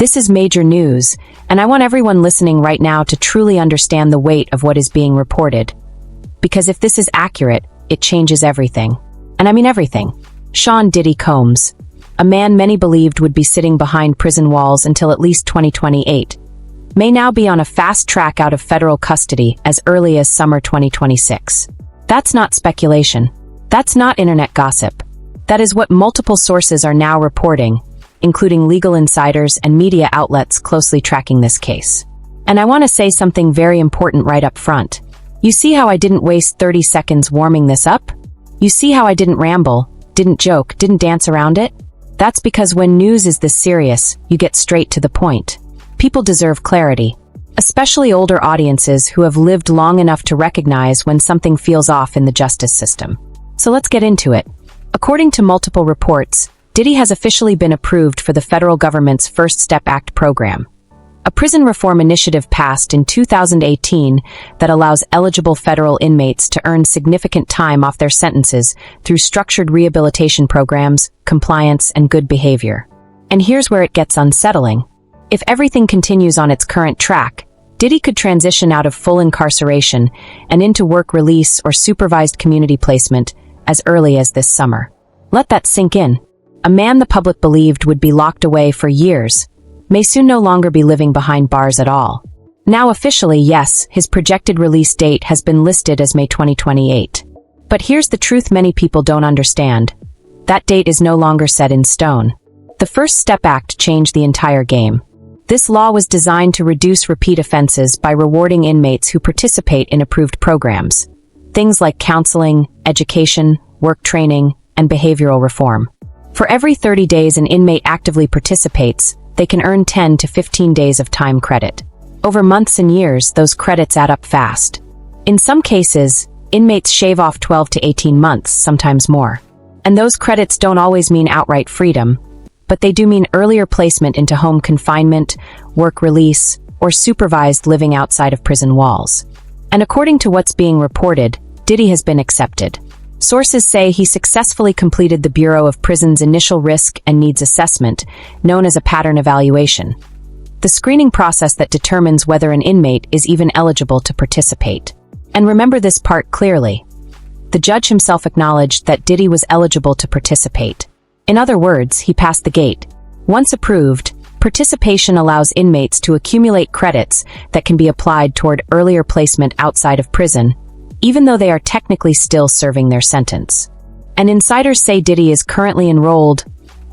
This is major news, and I want everyone listening right now to truly understand the weight of what is being reported. Because if this is accurate, it changes everything. And I mean everything. Sean Diddy Combs, a man many believed would be sitting behind prison walls until at least 2028, may now be on a fast track out of federal custody as early as summer 2026. That's not speculation. That's not internet gossip. That is what multiple sources are now reporting, including legal insiders and media outlets closely tracking this case. And I want to say something very important right up front. You see how I didn't waste 30 seconds warming this up? You see how I didn't ramble, didn't joke, didn't dance around it? That's because when news is this serious, you get straight to the point. People deserve clarity, especially older audiences who have lived long enough to recognize when something feels off in the justice system. So let's get into it. According to multiple reports, Diddy has officially been approved for the federal government's First Step Act program, a prison reform initiative passed in 2018 that allows eligible federal inmates to earn significant time off their sentences through structured rehabilitation programs, compliance, and good behavior. And here's where it gets unsettling. If everything continues on its current track, Diddy could transition out of full incarceration and into work release or supervised community placement as early as this summer. Let that sink in. A man the public believed would be locked away for years may soon no longer be living behind bars at all. Now officially, yes, his projected release date has been listed as May 2028. But here's the truth many people don't understand. That date is no longer set in stone. The First Step Act changed the entire game. This law was designed to reduce repeat offenses by rewarding inmates who participate in approved programs. Things like counseling, education, work training, and behavioral reform. For every 30 days an inmate actively participates, they can earn 10 to 15 days of time credit. Over months and years, those credits add up fast. In some cases, inmates shave off 12 to 18 months, sometimes more. And those credits don't always mean outright freedom, but they do mean earlier placement into home confinement, work release, or supervised living outside of prison walls. And according to what's being reported, Diddy has been accepted. Sources say he successfully completed the Bureau of Prisons' initial risk and needs assessment, known as a pattern evaluation, the screening process that determines whether an inmate is even eligible to participate. And remember this part clearly. The judge himself acknowledged that Diddy was eligible to participate. In other words, he passed the gate. Once approved, participation allows inmates to accumulate credits that can be applied toward earlier placement outside of prison, even though they are technically still serving their sentence. And insiders say Diddy is currently enrolled,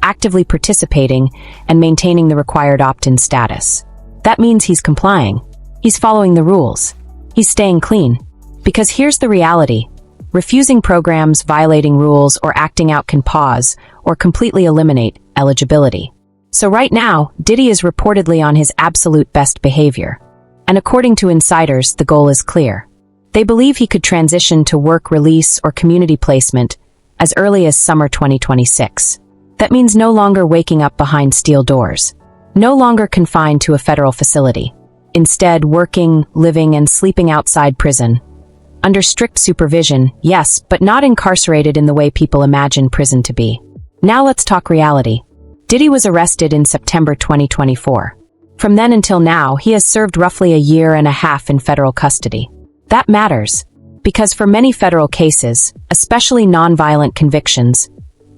actively participating, and maintaining the required opt-in status. That means he's complying. He's following the rules. He's staying clean. Because here's the reality. Refusing programs, violating rules, or acting out can pause or completely eliminate eligibility. So right now, Diddy is reportedly on his absolute best behavior. And according to insiders, the goal is clear. They believe he could transition to work release or community placement as early as summer 2026. That means no longer waking up behind steel doors, no longer confined to a federal facility. Instead, working, living, and sleeping outside prison. Under strict supervision, yes, but not incarcerated in the way people imagine prison to be. Now let's talk reality. Diddy was arrested in September 2024. From then until now, he has served roughly a year and a half in federal custody. That matters, because for many federal cases, especially nonviolent convictions,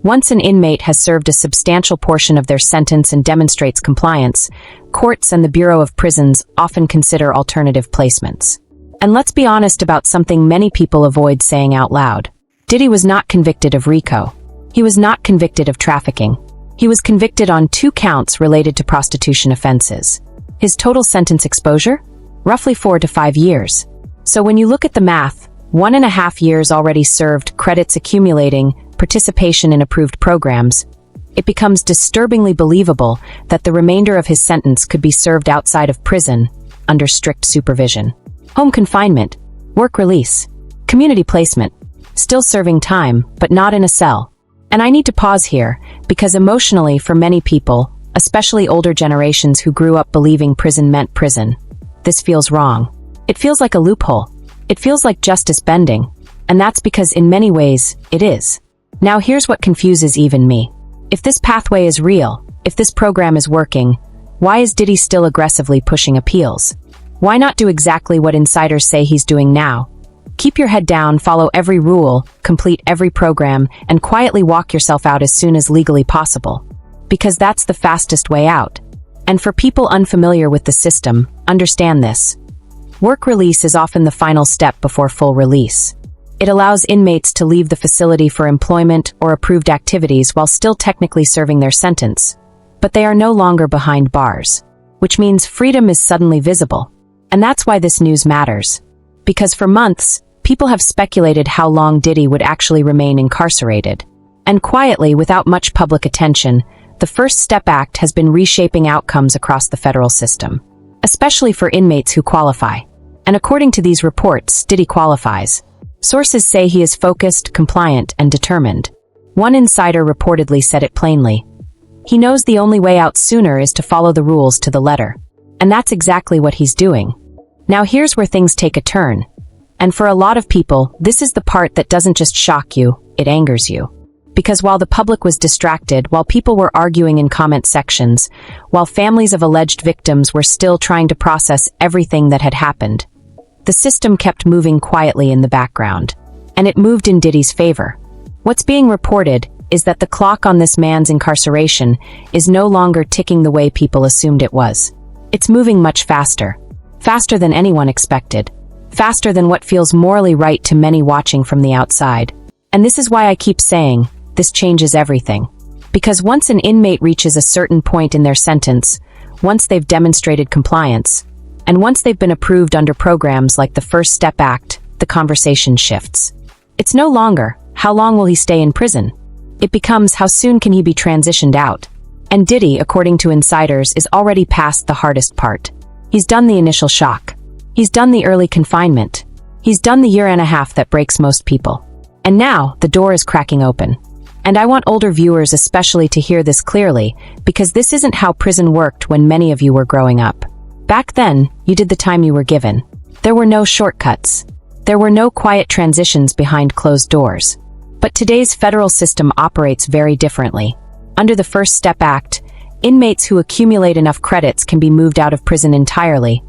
once an inmate has served a substantial portion of their sentence and demonstrates compliance, courts and the Bureau of Prisons often consider alternative placements. And let's be honest about something many people avoid saying out loud. Diddy was not convicted of RICO. He was not convicted of trafficking. He was convicted on 2 counts related to prostitution offenses. His total sentence exposure? Roughly 4 to 5 years. So when you look at the math, 1.5 years already served, credits accumulating, participation in approved programs, it becomes disturbingly believable that the remainder of his sentence could be served outside of prison, under strict supervision. Home confinement, work release, community placement, still serving time, but not in a cell. And I need to pause here, because emotionally for many people, especially older generations who grew up believing prison meant prison, this feels wrong. It feels like a loophole. It feels like justice bending. And that's because in many ways, it is. Now here's what confuses even me. If this pathway is real, if this program is working, Why is Diddy still aggressively pushing appeals? Why not do exactly what insiders say he's doing now? Keep your head down, follow every rule, complete every program, and quietly walk yourself out as soon as legally possible. Because that's the fastest way out. And for people unfamiliar with the system, understand this. Work release is often the final step before full release. It allows inmates to leave the facility for employment or approved activities while still technically serving their sentence. But they are no longer behind bars, which means freedom is suddenly visible. And that's why this news matters. Because for months, people have speculated how long Diddy would actually remain incarcerated. And quietly, without much public attention, the First Step Act has been reshaping outcomes across the federal system, especially for inmates who qualify. And according to these reports, Diddy qualifies. Sources say he is focused, compliant, and determined. One insider reportedly said it plainly. He knows the only way out sooner is to follow the rules to the letter. And that's exactly what he's doing. Now here's where things take a turn. And for a lot of people, this is the part that doesn't just shock you, it angers you. Because while the public was distracted, while people were arguing in comment sections, while families of alleged victims were still trying to process everything that had happened, the system kept moving quietly in the background. And it moved in Diddy's favor. What's being reported is that the clock on this man's incarceration is no longer ticking the way people assumed it was. It's moving much faster. Faster than anyone expected. Faster than what feels morally right to many watching from the outside. And this is why I keep saying, this changes everything. Because once an inmate reaches a certain point in their sentence, once they've demonstrated compliance, and once they've been approved under programs like the First Step Act, the conversation shifts. It's no longer, how long will he stay in prison? It becomes, how soon can he be transitioned out? And Diddy, according to insiders, is already past the hardest part. He's done the initial shock. He's done the early confinement. He's done the year and a half that breaks most people. And now, the door is cracking open. And I want older viewers especially to hear this clearly, because this isn't how prison worked when many of you were growing up. Back then, you did the time you were given. There were no shortcuts. There were no quiet transitions behind closed doors. But today's federal system operates very differently. Under the First Step Act, inmates who accumulate enough credits can be moved out of prison entirely.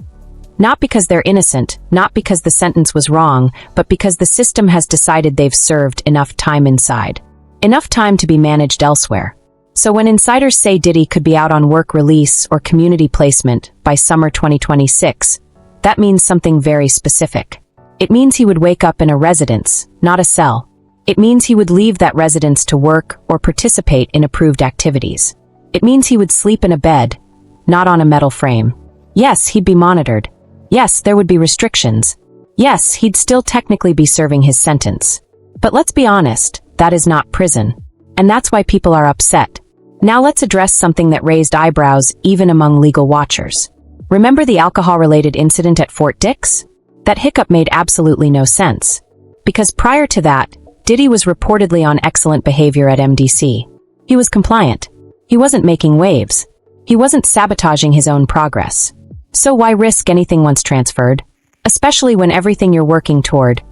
Not because they're innocent, not because the sentence was wrong, but because the system has decided they've served enough time inside. Enough time to be managed elsewhere. So when insiders say Diddy could be out on work release or community placement by summer 2026, that means something very specific. It means he would wake up in a residence, not a cell. It means he would leave that residence to work or participate in approved activities. It means he would sleep in a bed, not on a metal frame. Yes, he'd be monitored. Yes, there would be restrictions. Yes, he'd still technically be serving his sentence. But let's be honest, that is not prison. And that's why people are upset. Now let's address something that raised eyebrows even among legal watchers. Remember the alcohol-related incident at Fort Dix? That hiccup made absolutely no sense. Because prior to that, Diddy was reportedly on excellent behavior at MDC. He was compliant. He wasn't making waves. He wasn't sabotaging his own progress. So why risk anything once transferred? Especially when everything you're working toward,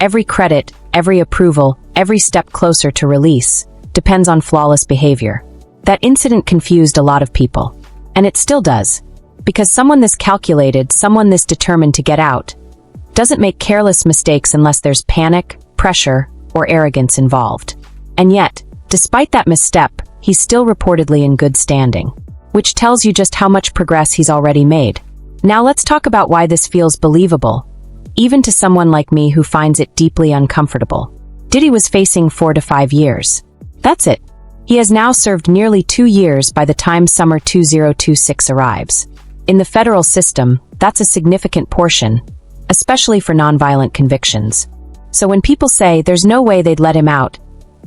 every credit, every approval, every step closer to release, depends on flawless behavior. That incident confused a lot of people. And it still does. Because someone this calculated, someone this determined to get out, doesn't make careless mistakes unless there's panic, pressure, or arrogance involved. And yet, despite that misstep, he's still reportedly in good standing. Which tells you just how much progress he's already made. Now let's talk about why this feels believable, even to someone like me who finds it deeply uncomfortable. Diddy was facing 4 to 5 years. That's it. He has now served nearly 2 years by the time summer 2026 arrives. In the federal system, that's a significant portion, especially for nonviolent convictions. So when people say there's no way they'd let him out,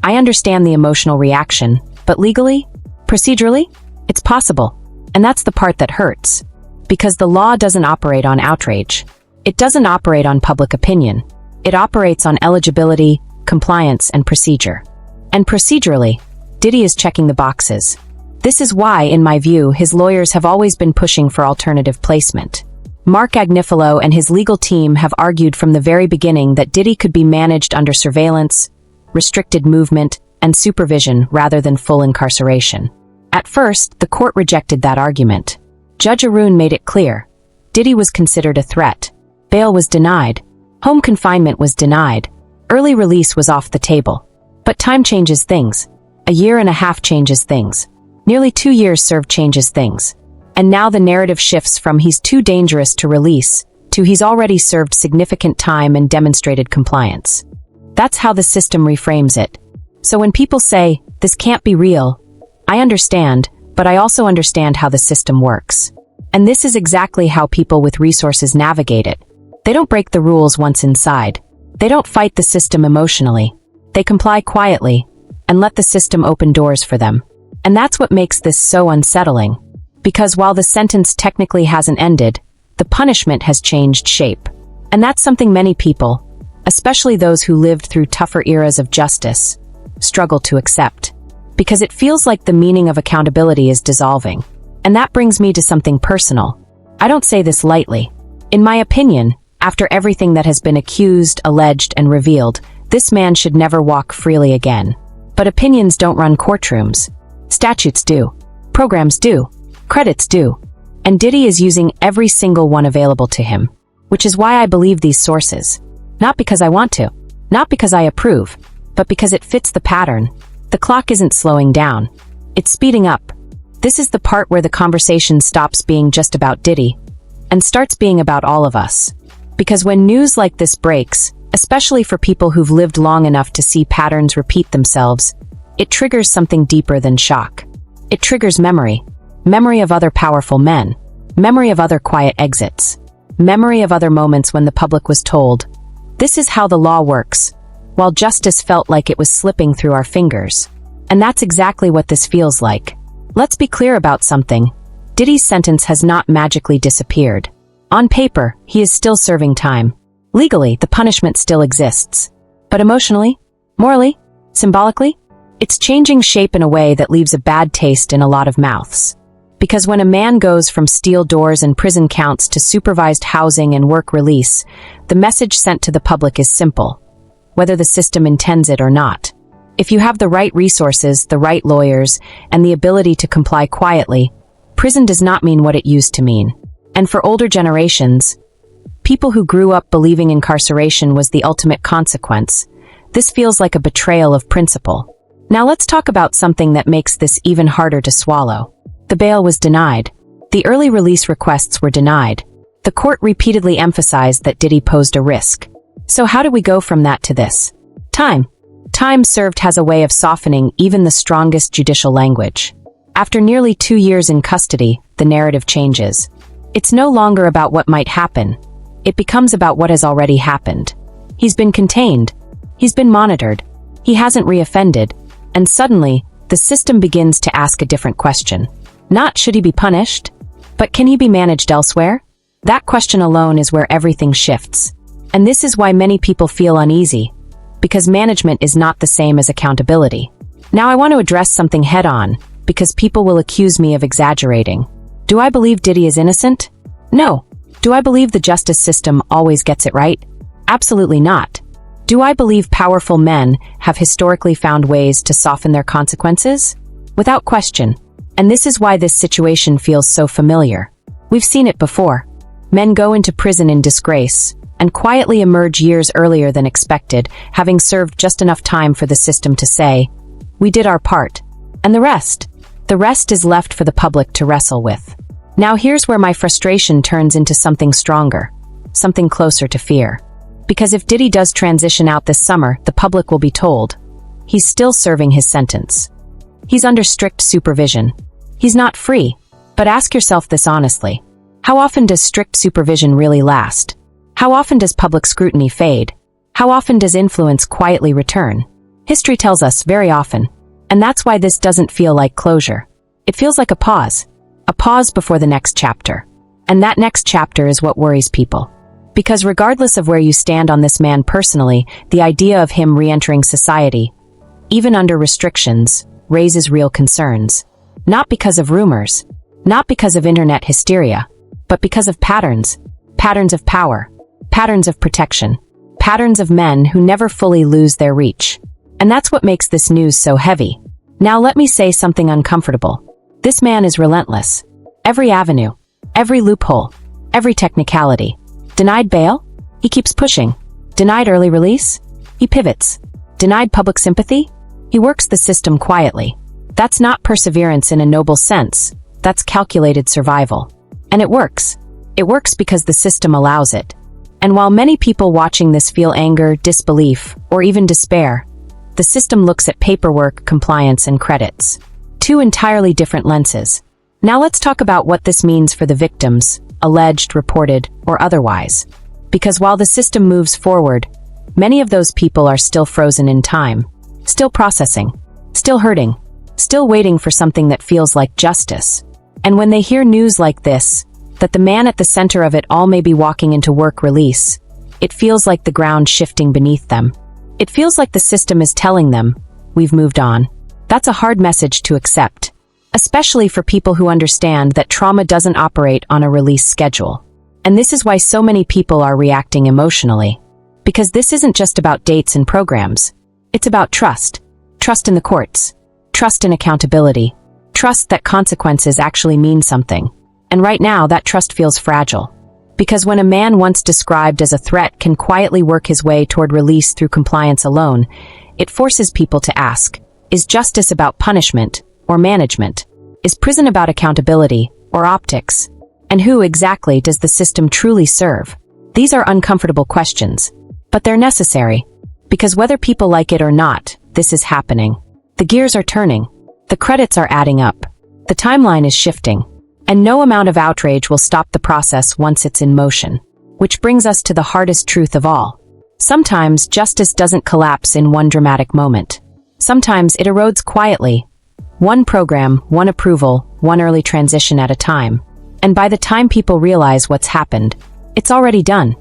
I understand the emotional reaction, but legally, procedurally, it's possible. And that's the part that hurts. Because the law doesn't operate on outrage. It doesn't operate on public opinion. It operates on eligibility, compliance, and procedure. And procedurally, Diddy is checking the boxes. This is why, in my view, his lawyers have always been pushing for alternative placement. Mark Agnifilo and his legal team have argued from the very beginning that Diddy could be managed under surveillance, restricted movement, and supervision rather than full incarceration. At first, the court rejected that argument. Judge Arun made it clear. Diddy was considered a threat. Bail was denied. Home confinement was denied. Early release was off the table. But time changes things. A year and a half changes things. Nearly 2 years served changes things. And now the narrative shifts from he's too dangerous to release to he's already served significant time and demonstrated compliance. That's how the system reframes it. So when people say, this can't be real, I understand, but I also understand how the system works. And this is exactly how people with resources navigate it. They don't break the rules once inside. They don't fight the system emotionally. They comply quietly and let the system open doors for them. And that's what makes this so unsettling. Because while the sentence technically hasn't ended, the punishment has changed shape. And that's something many people, especially those who lived through tougher eras of justice, struggle to accept. Because it feels like the meaning of accountability is dissolving. And that brings me to something personal. I don't say this lightly. In my opinion, after everything that has been accused, alleged, and revealed, this man should never walk freely again. But opinions don't run courtrooms. Statutes do. Programs do. Credits do. And Diddy is using every single one available to him. Which is why I believe these sources. Not because I want to. Not because I approve. But because it fits the pattern. The clock isn't slowing down. It's speeding up. This is the part where the conversation stops being just about Diddy and starts being about all of us. Because when news like this breaks, especially for people who've lived long enough to see patterns repeat themselves, it triggers something deeper than shock. It triggers memory. Memory of other powerful men. Memory of other quiet exits. Memory of other moments when the public was told, this is how the law works, while justice felt like it was slipping through our fingers. And that's exactly what this feels like. Let's be clear about something. Diddy's sentence has not magically disappeared. On paper, he is still serving time. Legally, the punishment still exists. But emotionally, morally, symbolically, it's changing shape in a way that leaves a bad taste in a lot of mouths. Because when a man goes from steel doors and prison counts to supervised housing and work release, the message sent to the public is simple, whether the system intends it or not. If you have the right resources, the right lawyers, and the ability to comply quietly, prison does not mean what it used to mean. And for older generations, people who grew up believing incarceration was the ultimate consequence, this feels like a betrayal of principle. Now let's talk about something that makes this even harder to swallow. The bail was denied. The early release requests were denied. The court repeatedly emphasized that Diddy posed a risk. So how do we go from that to this? Time. Time served has a way of softening even the strongest judicial language. After nearly 2 years in custody, the narrative changes. It's no longer about what might happen. It becomes about what has already happened. He's been contained. He's been monitored. He hasn't reoffended. And suddenly, the system begins to ask a different question. Not should he be punished, but can he be managed elsewhere? That question alone is where everything shifts. And this is why many people feel uneasy, because management is not the same as accountability. Now I want to address something head-on, because people will accuse me of exaggerating. Do I believe Diddy is innocent? No. Do I believe the justice system always gets it right? Absolutely not. Do I believe powerful men have historically found ways to soften their consequences? Without question. And this is why this situation feels so familiar. We've seen it before. Men go into prison in disgrace and quietly emerge years earlier than expected, having served just enough time for the system to say, we did our part. And the rest is left for the public to wrestle with. Now here's where my frustration turns into something stronger, something closer to fear. Because if Diddy does transition out this summer, the public will be told, he's still serving his sentence. He's under strict supervision. He's not free. But ask yourself this honestly. How often does strict supervision really last? How often does public scrutiny fade? How often does influence quietly return? History tells us very often. And that's why this doesn't feel like closure. It feels like a pause before the next chapter. And that next chapter is what worries people. Because regardless of where you stand on this man personally, the idea of him re-entering society, even under restrictions, raises real concerns. Not because of rumors, not because of internet hysteria, but because of patterns. Patterns of power, patterns of protection, patterns of men who never fully lose their reach. And that's what makes this news so heavy. Now let me say something uncomfortable. This man is relentless. Every avenue, Every loophole, every technicality. Denied bail? He keeps pushing. Denied early release? He pivots. Denied public sympathy? He works the system quietly. That's not perseverance in a noble sense. That's calculated survival. And it works. It works because the system allows it. And while many people watching this feel anger, disbelief, or even despair, the system looks at paperwork, compliance, and credits. Two entirely different lenses. Now let's talk about what this means for the victims, alleged, reported, or otherwise. Because while the system moves forward, many of those people are still frozen in time, still processing, still hurting, still waiting for something that feels like justice. And when they hear news like this, that the man at the center of it all may be walking into work release, it feels like the ground shifting beneath them. It feels like the system is telling them, we've moved on. That's a hard message to accept, especially for people who understand that trauma doesn't operate on a release schedule. And this is why so many people are reacting emotionally. Because this isn't just about dates and programs. It's about trust. Trust in the courts. Trust in accountability. Trust that consequences actually mean something. And right now, that trust feels fragile. Because when a man once described as a threat can quietly work his way toward release through compliance alone, it forces people to ask, is justice about punishment or management? Is prison about accountability or optics? And who exactly does the system truly serve? These are uncomfortable questions, but they're necessary. Because whether people like it or not, this is happening. The gears are turning. The credits are adding up. The timeline is shifting. And no amount of outrage will stop the process once it's in motion. Which brings us to the hardest truth of all. Sometimes justice doesn't collapse in one dramatic moment. Sometimes it erodes quietly. One program, one approval, one early transition at a time. And by the time people realize what's happened, it's already done.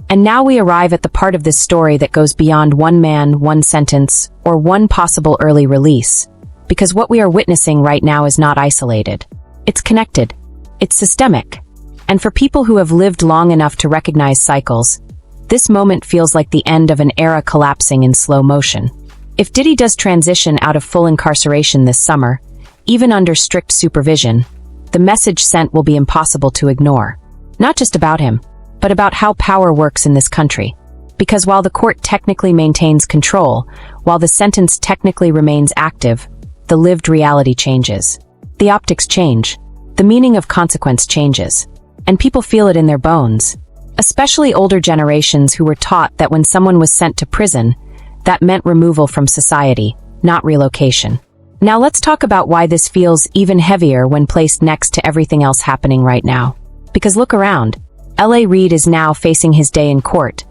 And now we arrive at the part of this story that goes beyond one man, one sentence, or one possible early release. Because what we are witnessing right now is not isolated. It's connected. It's systemic. And for people who have lived long enough to recognize cycles, this moment feels like the end of an era collapsing in slow motion. If Diddy does transition out of full incarceration this summer, even under strict supervision, the message sent will be impossible to ignore. Not just about him, but about how power works in this country. Because while the court technically maintains control, while the sentence technically remains active, the lived reality changes. The optics change. The meaning of consequence changes. And people feel it in their bones. Especially older generations who were taught that when someone was sent to prison, that meant removal from society, not relocation. Now let's talk about why this feels even heavier when placed next to everything else happening right now. Because look around. L.A. Reid is now facing his day in court.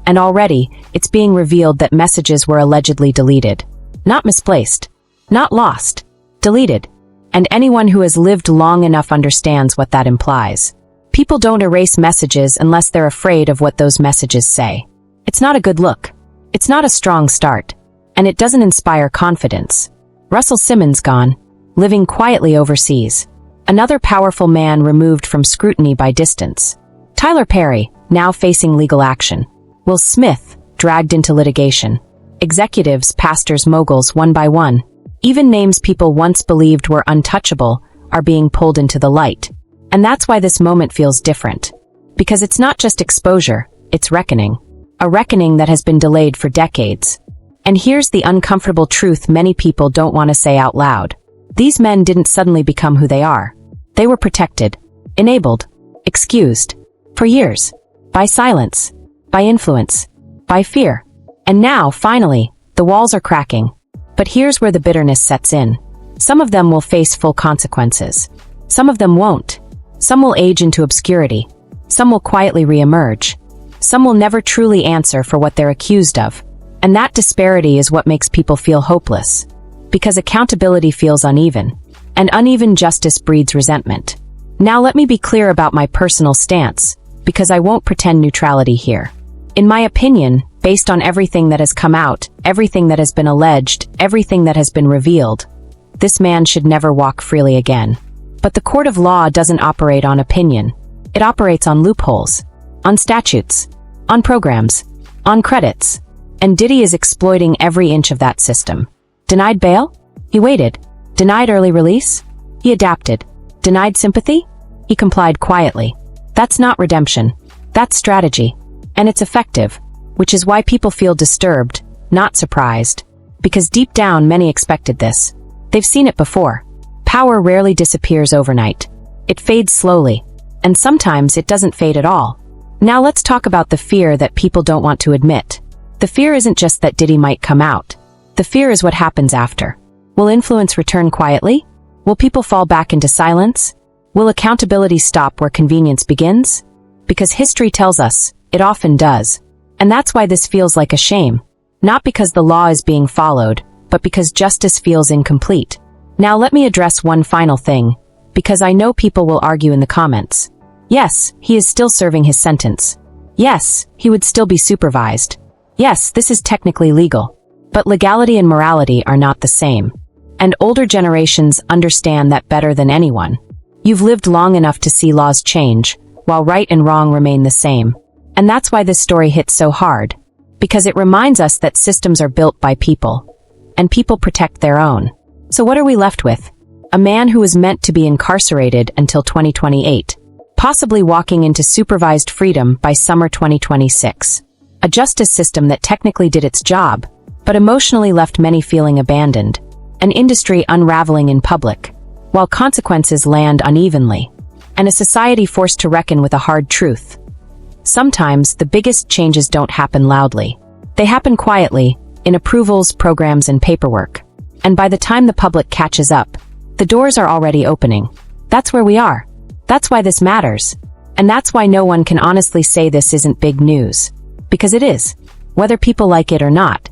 And already, it's being revealed that messages were allegedly deleted. Not misplaced. Not lost. Deleted. And anyone who has lived long enough understands what that implies. People don't erase messages unless they're afraid of what those messages say. It's not a good look. It's not a strong start. And it doesn't inspire confidence. Russell Simmons gone, living quietly overseas. Another powerful man removed from scrutiny by distance. Tyler Perry, now facing legal action. Will Smith, dragged into litigation. Executives, pastors, moguls, one by one. Even names people once believed were untouchable are being pulled into the light. And that's why this moment feels different. Because it's not just exposure, it's reckoning. A reckoning that has been delayed for decades. And here's the uncomfortable truth many people don't want to say out loud. These men didn't suddenly become who they are. They were protected, enabled, excused. For years. By silence. By influence. By fear. And now, finally, the walls are cracking. But here's where the bitterness sets in. Some of them will face full consequences. Some of them won't. Some will age into obscurity. Some will quietly re-emerge. Some will never truly answer for what they're accused of. And that disparity is what makes people feel hopeless. Because accountability feels uneven. And uneven justice breeds resentment. Now let me be clear about my personal stance, because I won't pretend neutrality here. In my opinion, based on everything that has come out, everything that has been alleged, everything that has been revealed, this man should never walk freely again. But the court of law doesn't operate on opinion. It operates on loopholes, on statutes, on programs, on credits. And Diddy is exploiting every inch of that system. Denied bail? He waited. Denied early release? He adapted. Denied sympathy? He complied quietly. That's not redemption. That's strategy. And it's effective, which is why people feel disturbed, not surprised. Because deep down, many expected this. They've seen it before. Power rarely disappears overnight. It fades slowly, and sometimes it doesn't fade at all. Now let's talk about the fear that people don't want to admit. The fear isn't just that Diddy might come out. The fear is what happens after. Will influence return quietly? Will people fall back into silence? Will accountability stop where convenience begins? Because history tells us, it often does. And that's why this feels like a shame. Not because the law is being followed, but because justice feels incomplete. Now let me address one final thing, because I know people will argue in the comments. Yes, he is still serving his sentence. Yes, he would still be supervised. Yes, this is technically legal. But legality and morality are not the same. And older generations understand that better than anyone. You've lived long enough to see laws change, while right and wrong remain the same. And that's why this story hits so hard. Because it reminds us that systems are built by people. And people protect their own. So what are we left with? A man who was meant to be incarcerated until 2028. Possibly walking into supervised freedom by summer 2026. A justice system that technically did its job, but emotionally left many feeling abandoned. An industry unraveling in public, while consequences land unevenly. And a society forced to reckon with a hard truth. Sometimes, the biggest changes don't happen loudly. They happen quietly, in approvals, programs, and paperwork. And by the time the public catches up, the doors are already opening. That's where we are. That's why this matters. And that's why no one can honestly say this isn't big news. Because it is. Whether people like it or not,